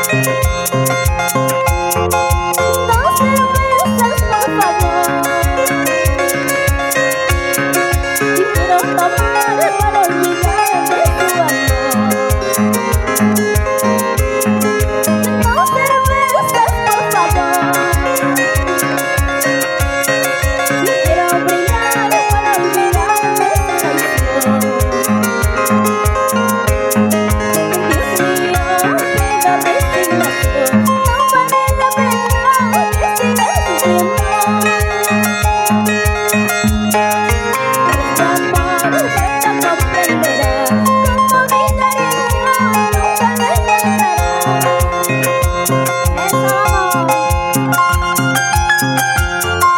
Dos cervezas, por favor. Y quiero tomar para olvidarme tu amor. Dos cervezas, por favor. Y quiero brindar para olvidarme esta traición. Dios mío, qué resignación. No vale la pena que sigas sufriendo. Nuestro amor pronto comprenderás.